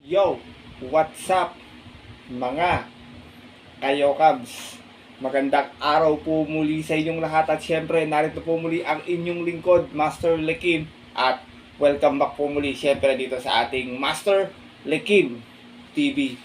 Yo, what's up mga kayo Cubs? Magandang araw po muli sa inyong lahat at syempre narito po muli ang inyong lingkod, Master Lekim, at welcome back po muli syempre dito sa ating Master Lekim TV.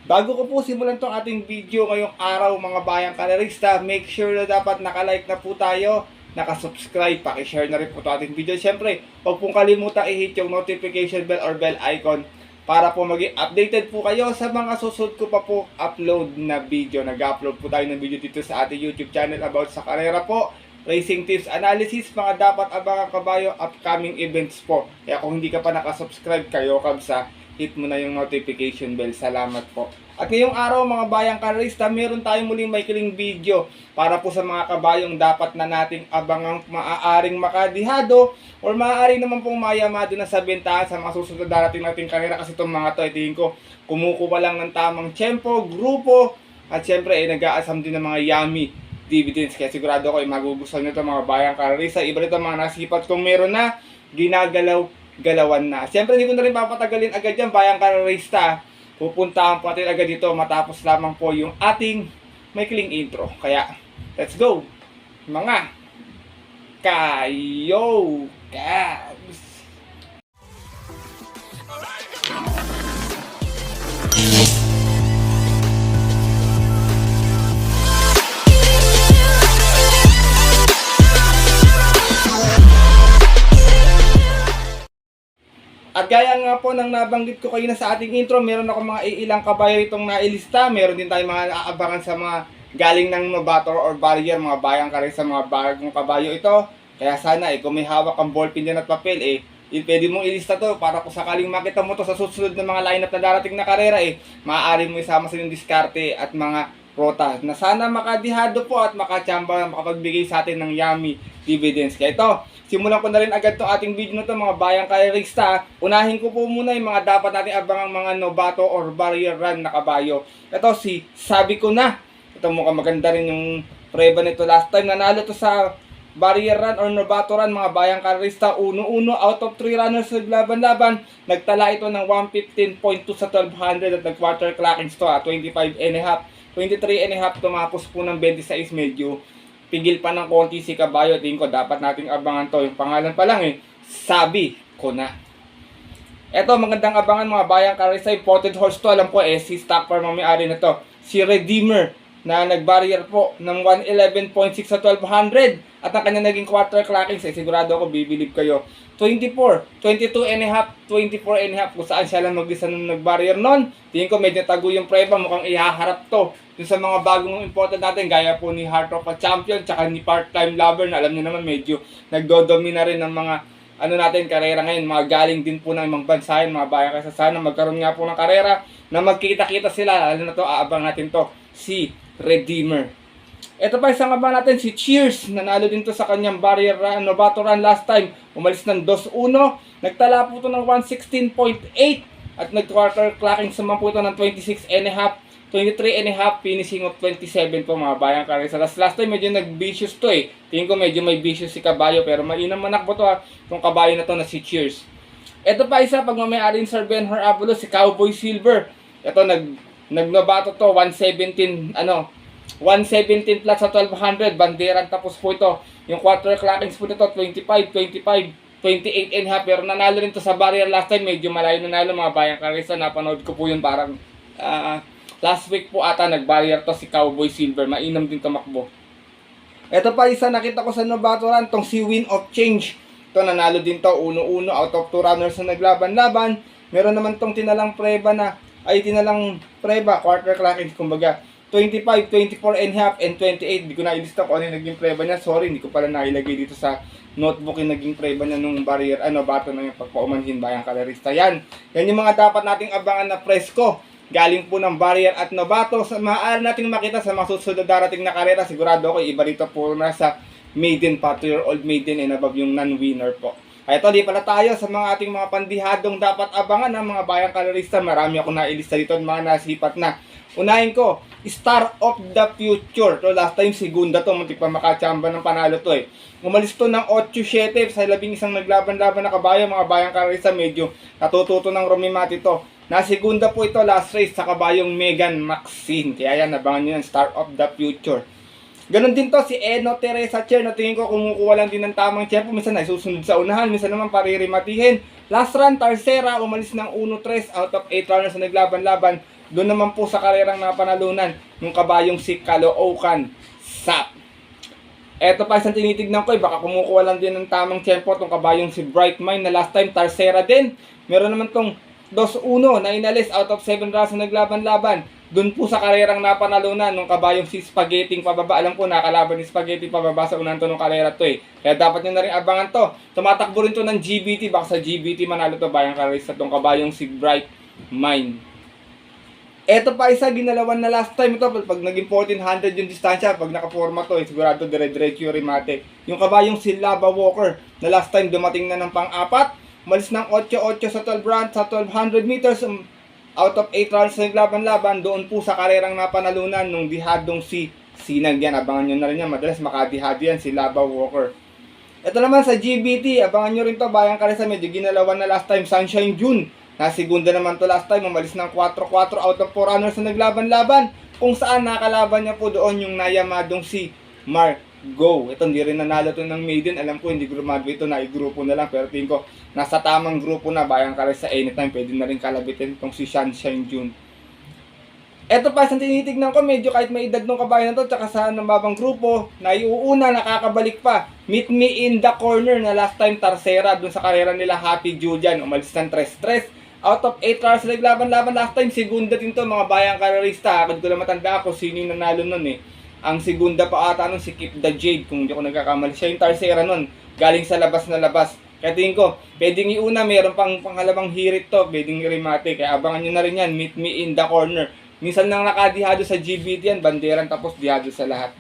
Bago ko po simulan tong ating video ngayong araw mga bayang karerista, make sure na dapat nakalike na po tayo, nakasubscribe, pakishare na rin po itong ating video. Syempre, huwag pong kalimutan i-hit yung notification bell or bell icon para po maging updated po kayo sa mga susunod ko pa po upload na video. Nag-upload po tayo ng video dito sa ating YouTube channel about sa karera po, racing tips, analysis, mga dapat abangan kabayo, upcoming events po. Kaya kung hindi ka pa nakasubscribe kayo kabsa, hit mo na yung notification bell. Salamat po. At ngayong araw mga bayang karerista, meron tayong muling maikling video para po sa mga kabayong dapat na nating abangang maaaring makadihado or maaari naman pong mayamado na sa bentahan sa mga susunod darating nating karera, kasi itong mga to, tingin ko kumukuha lang ng tamang tempo, grupo, at syempre nag-aasam din ng mga yummy dividends. Kaya sigurado ko magugustuhan nito mga bayang karerista. Iba nito mga nasipat kung meron na ginagalaw-galawan na. Siyempre hindi ko na rin papatagalin agad yan bayang karerista. Pupuntahan po natin agad dito matapos lamang po yung ating maikling intro. Kaya let's go mga kayo Cubs! At gaya nga po ng nabanggit ko kayo na sa ating intro, meron ako mga ilang kabayo itong nailista. Meron din tayong mga aabangan sa mga galing ng Novator or Barrier, mga bayang karin sa mga bagong kabayo ito. Kaya sana kung may hawak ang ballpen din at papel, pwede mong ilista to para kung sakaling makita mo to sa susunod na mga lineup na darating na karera, maaari mo isama sa yung diskarte at mga rota na sana makadihado po at makachamba, makapagbigay sa atin ng yummy dividends. Kaya ito, simulan ko na rin agad to ating video na to mga bayang karerista. Unahin ko po muna yung mga dapat natin abangang mga Novato or Barrier run na kabayo. Ito si Sabi Ko Na. Ito mukhang maganda rin yung preba nito last time. Nanalo to sa Barrier run or Novato run mga bayang karerista. 1-1 out of 3 runners naglaban-laban. Nagtala ito ng 115.2 sa 1200 at nag-quarter clockings to 25 and a half. 23 and a half tumapos po ng 26, medyo pigil pa ng konti si kabayo. Tingin ko dapat nating abangan to. Yung pangalan pa lang Sabi Ko Na. Eto magandang abangan mga bayang karerista. Imported horse to, alam ko si stock farm may-ari na to, si Redeemer na nag-barrier po ng 111.6 sa 1200 at ang kanya naging quarter clockings sigurado ako bibilib kayo 24, 22 and a half, 24 and a half, kung saan siya lang mag-isa nung nag-barrier nun. Tingin ko medyo tago yung preba, mukhang ihaharap to dun sa mga bagong important natin gaya po ni Heart of a Champion tsaka ni Part-Time Lover na alam niyo naman medyo nagdodomina rin ng mga natin karera ngayon, mga galing din po ng ibang bansa mga bayan. Kasi sana magkaroon nga po ng karera na magkita-kita sila, lalo na to aabang natin to si Redeemer. Ito pa isang abang natin si Cheers, nanalo din to sa kanyang Barrier run, Novato run last time, umalis ng 2-1, nagtala po to ng 116.8 at nag-quarter clocking naman po ito ng 26 and a half, 23 and a half, finishing of 27 po mga bayang karerista. Last time medyo nag-vicious to tingin ko medyo may vicious si kabayo, pero mainam manakbo to itong kabayo na to na si Cheers. Ito pa isa, pagmamayari ni Sir Ben Abulo, si Cowboy Silver. Ito nag-Novato to 117 117 plus sa 1200, banderan tapos po ito. Yung quarter clockings po nito 25, 25, 28 and a half, pero nanalo rin to sa Barrier last time, medyo malayo nanalo mga bayang karerista. Napanood ko po yun parang last week po ata nag-barrier to si Cowboy Silver, mainam din tumakbo. Ito pa isa nakita ko sa Novato run, tong si Win of Change. Ito nanalo din to 1-1 out of 2 runners na naglaban-laban. Meron naman tong tinalang preba quarter clockings, kumbaga 25, 24 and a half, and 28. Hindi ko na ilista kung ano yung naging preba niya. Sorry, hindi ko pala nailagay dito sa notebook yung naging preba niya nung Barrier, Novato na yung pagpaumanhin bayang karerista. Yan yung mga dapat nating abangan na presko. Galing po ng Barrier at Novato. Maaari nating makita sa mga susunod darating na karera. Sigurado ako, iba rito po na sa maiden, 4-year-old maiden and above yung non-winner po. Ay ito, di pala tayo sa mga ating mga pandihadong dapat abangan ng mga bayang karerista. Marami ako nailista dito, mga nasipat na. Unahin ko, Star of the Future. To last time segunda to, muntik pa makachamba ng panalo to Umalis to ng 8-7 sa 11 naglaban-laban na kabayo, mga bayang karerista. Medyo natututo ng Romimati to. Nasigunda po ito last race sa kabayong Megan Maxine. Kaya yan, abangan nyo yan, Star of the Future. Ganon din to si Eno Teresa Cher na tingin ko kumukuha lang din ng tamang tempo. Minsan ay susunod sa unahan, minsan naman paririmatihin. Last run, Tarsera, umalis ng 1-3 out of 8 runners na naglaban-laban. Doon naman po sa karerang napanalunan ng kabayong si Caloocan Sap. Eto pa isang tinitignan ko, baka kumukuha lang din ng tamang tempo itong kabayong si Bright Mind na last time Tarsera din. Meron naman tong 2-1 na inalis out of 7 runs na naglaban-laban. Doon po sa karerang napanalunan nung kabayong si Spaghetti pababa. Alam ko nakalaban ni Spaghetti pababa sa unang to nung karera to eh. Kaya dapat nyo na rin abangan to. Tumatakbo rin to ng GBT. Baka sa GBT manalo to bayang karera tong kabayong si Bright Mind. Eto pa isa, ginalawan na last time ito. Pag naging 1400 yung distansya, pag nakaforma to, sigurado dire-diretso yung remate. Yung kabayong si Lava Walker na last time dumating na ng pang-apat. Malis ng 8-8 sa 12 runs, sa 1200 meters. Out of 8 rounds na naglaban-laban, doon po sa karerang napanalunan nung dihadong si Sinag yan. Abangan nyo na rin yan. Madalas makadihado yan si Lava Walker. Ito naman sa GBT, abangan nyo rin to. Bayang Karesa, medyo ginalawan na last time. Sunshine June. Nasigunda naman to last time. Umalis ng 4-4 out of 4 runners na naglaban-laban. Kung saan nakalaban niya po doon yung nayamadong si Margo. Ito hindi rin nanalo to ng maiden. Alam ko hindi graduate ito, naigrupo na lang. Pero tingin ko nasa tamang grupo na. Bayang Karesa anytime. Pwede na rin kalabitin itong si Sunshine June. Eto pa, isang tinitignan ko, medyo kahit may edad ng kabayan na to, tsaka sa nababang grupo, na iuuna, nakakabalik pa. Meet me in the corner na last time Tarsera, dun sa karera nila Happy Julian. Umalis ng 3-3. Out of 8 hours na naglaban-laban last time, segunda din to mga bayang karerista. Hindi ko lang matanda ako sino yung nanalo nun eh. Ang segunda pa ata nun si Keep the Jade, kung hindi ako nagkakamali. Siya yung Tarsera nun, galing sa labas na labas. Kaya tingin ko, pwedeng iuna, mayroon pang pangalawang hirit to, pwedeng i-remate. Kaya abangan nyo na rin yan, meet me in the corner. Minsan nang nakadihado sa GBT yan, banderan tapos dihado sa lahat.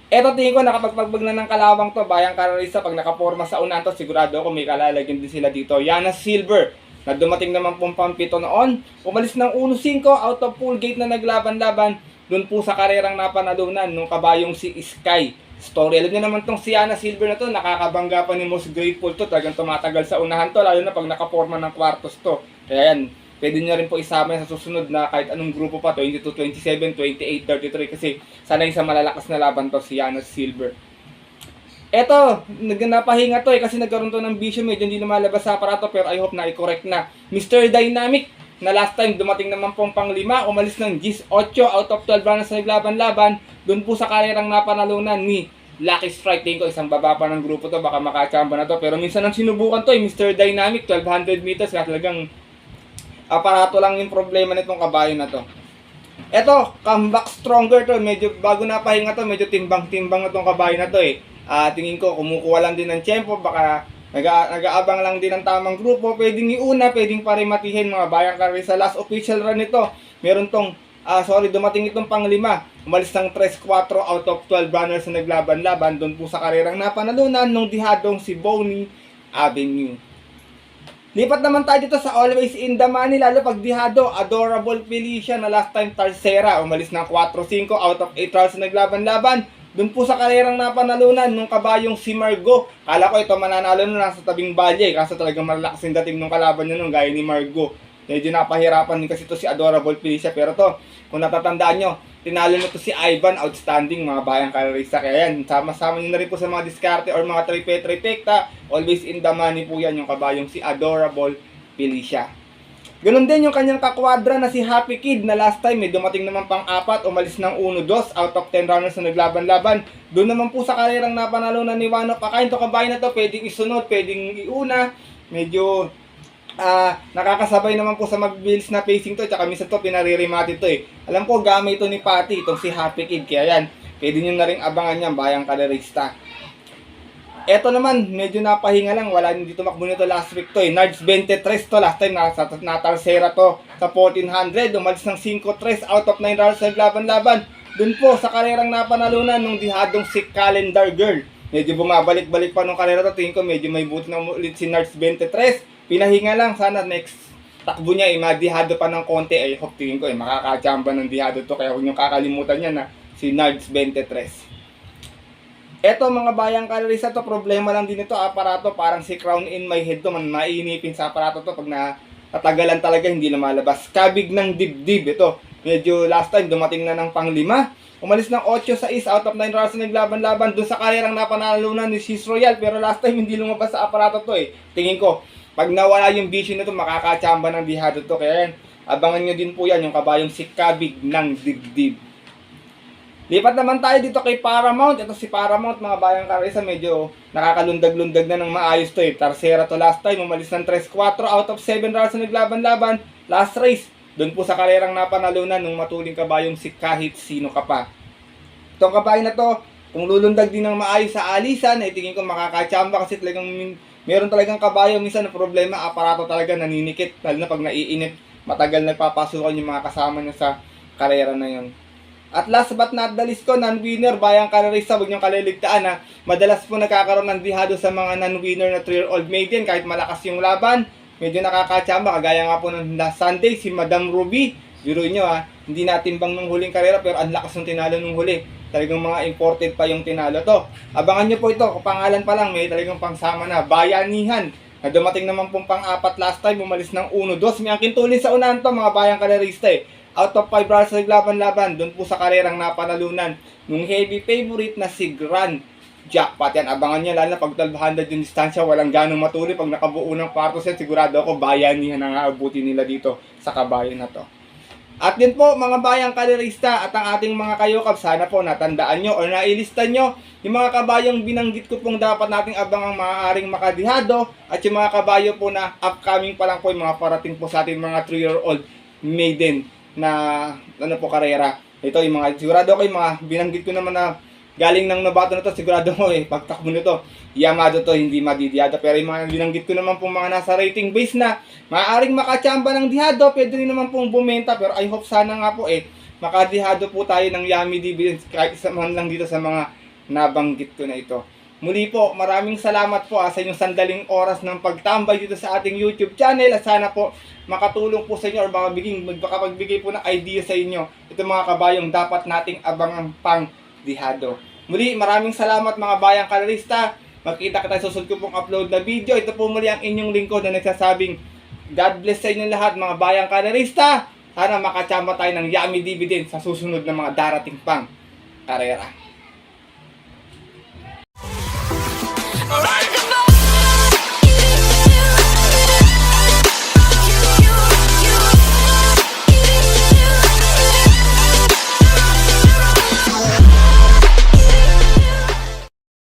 Eto tingin ko, nakapagpagbag na ng kalawang to, bayang karerista. Pag nakaporma sa unahan to, sigurado ako may kalalagyan din sila dito. Yana Silver, na dumating naman pong pampito noon. Umalis ng 1-5 out of full gate na naglaban-laban. Doon po sa karerang napanalunan nung kabayong si Sky Story. Alam niyo naman tong si Yana Silver na to, nakakabangga pa ni Most Grateful to. Talagang tumatagal sa unahan to, lalo na pag nakaporma ng kwartos to. Kaya yan, pwede nyo rin po isama sa susunod na kahit anong grupo pa, 22, 27, 28, 33. Kasi sanay sa malalakas na laban to si Yana Silver. Eto, napahinga to eh kasi nagkaroon to ng bisyo, medyo hindi lumalabas sa aparato pero I hope na i-correct na. Mr. Dynamic na last time dumating naman pong pang-5, umalis ng 18 out of 12 runners na naglaban-laban. Doon po sa karerang napanalunan ni Lucky Strike. Tingin ko isang baba pa ng grupo to, baka makachamba na to. Pero minsan nang sinubukan to eh, Mr. Dynamic, 1200 meters, kaya talagang aparato lang yung problema nitong kabayo na to. Eto, comeback stronger to, medyo bago napahinga to, medyo timbang-timbang na tong kabayo na to eh. Tingin ko kumukuha lang din ng tempo, baka nag-aabang lang din ng tamang grupo. Pwedeng iuna, pwedeng parimatihin mga bayang karera. Sa last official run nito, meron tong dumating itong pang-5. Umalis ng 3-4 out of 12 runners na naglaban-laban doon po sa karerang napanalunan nung dihadong si Bonnie Avenue. Lipat naman tayo dito sa Always in the Money, lalo pag dihado, Adorable Felicia na last time Tarsera. Umalis ng 4-5 out of 8 rounds na naglaban-laban. Doon po sa karerang napanalunan nung kabayong si Margo. Kala ko ito mananalo nung nasa tabing balye. Kaso talagang malalakas yung dating nung kalaban nyo nung gaya ni Margo. Medyo napahirapan din kasi ito si Adorable Felicia. Pero to, kung natatandaan nyo, tinalo nito si Ivan, outstanding mga bayang karerista. Kaya yan, sama-sama nyo na rin po sa mga diskarte or mga tripekta. Always in the Money po yan yung kabayong si Adorable Felicia. Ganun din yung kanyang kakwadra na si Happy Kid na last time dumating naman pang-4, umalis ng 1-2 out of 10 runners na naglaban-laban. Doon naman po sa karerang napanalunan ni Wano Pakain to kabayan na to, pwedeng isunod, pwedeng iuna. Medyo nakakasabay naman po sa mag-bills na pacing to, tsaka minsan to pinaririmati to eh. Alam ko gamay to ni Patty, itong si Happy Kid, kaya yan, pwede nyo na rin abangan yan, bayang karerista. Eto naman, medyo napahinga lang, wala hindi tumakbo nito last week to eh. Nards 23 to, last time natarsera to sa 1400, umalis ng 5-3 out of 9 rounds sa laban-laban. Doon po sa karerang napanalunan nung dihadong si Calendar Girl. Medyo bumabalik-balik pa nung karera to, tingin ko medyo may buti na ulit si Nards 23. Pinahinga lang, sana next takbo niya madihado pa ng konti. I hope tingin ko makakachamba ng dihado to, kaya huwag niyong kakalimutan niya na si Nards 23. Eto mga bayang karerista to, problema lang din ito aparato, parang si Crown in My Head to, man mainipin sa aparato to pag katagalan talaga hindi lumalabas. Kabig ng dibdib ito. Medyo last time dumating na ng pang-5. Umalis ng 8-6 out of 9 rounds na naglaban-laban doon sa karerang napanalunan ni Sis Royal. Pero last time hindi lumabas sa aparato to eh. Tingin ko, pag nawala yung vision nito, makakachamba ng dihado to. Kaya yan, abangan nyo din po yan, yung kabayong si Kabig ng dibdib. Lipat naman tayo dito kay Paramount. Ito si Paramount, mga bayang karisa, medyo nakakalundag-lundag na ng maayos to eh. Tarsera to last time, umalis ng 3-4 out of 7 rounds na naglaban-laban. Last race, doon po sa karerang napanalunan ng matuling kabayong si kahit sino ka pa. Itong kabayo na to, kung lulundag din ng maayos sa alisan, ay tingin ko makakachamba kasi talagang meron talagang kabayo minsan na problema, aparato talaga naninikit, lalo na pag naiinit, matagal nagpapasukan yung mga kasama niya sa karera na yun. At last but not the least ko, non-winner, bayang karerista, huwag niyong kaliligtaan ha. Madalas po nagkakaroon ng dihado sa mga non-winner na 3-year-old maiden, kahit malakas yung laban, medyo nakakachamba, kagaya nga po ng last Sunday, si Madam Ruby, biruin nyo ha, hindi natimbang nung huling karera, pero ang lakas ng tinalo nung huli. Talagang mga imported pa yung tinalo to. Abangan nyo po ito, pangalan pa lang, may talagang pangsama na, Bayanihan, na dumating naman pong pang-4 last time, umalis ng 1-2, may angkin tulin sa unahan to, mga bayang karerista eh. Out of 5 rounds naglaban-laban, doon po sa karerang napanalunan nung heavy favorite na si Grand Jackpot. Yan, abangan nyo, lalo na pag 1200 yung distansya, walang ganong matuli. Pag nakabuo ng kwarto set, sigurado ako bayanihan ang aabuti nila dito sa kabayan na to. At din po, mga bayang karerista at ang ating mga kayokab, sana po natandaan nyo o nailista nyo yung mga kabayong binanggit ko pong dapat nating abangang maaaring makadihado at yung mga kabayo po na upcoming pa lang po, yung mga parating po sa ating mga 3-year-old maiden na ano po karera. Ito yung mga sigurado ko yung mga binanggit ko naman na galing ng nabato na to, sigurado ko eh pagtakbo nito Yamado to, hindi madidihado. Pero yung mga binanggit ko naman pong mga nasa rating base na maaaring makachamba ng dihado, pwede rin naman pong bumenta, pero I hope sana nga po eh makadihado po tayo ng Yummy Dividends kahit isa man lang dito sa mga nabanggit ko na ito. Muli po, maraming salamat po sa inyong sandaling oras ng pagtambay dito sa ating YouTube channel at sana po makatulong po sa inyo or makapagbigay po ng idea sa inyo itong mga kabayong dapat nating abangang pang dihado. Muli, maraming salamat mga bayang karerista. Magkita kita sa susunod ko pong upload na video. Ito po muli ang inyong lingkod na nagsasabing God bless sa inyo lahat mga bayang karerista. Sana makachamba tayo ng Yummy Dividend sa susunod na mga darating pang karera. Alright.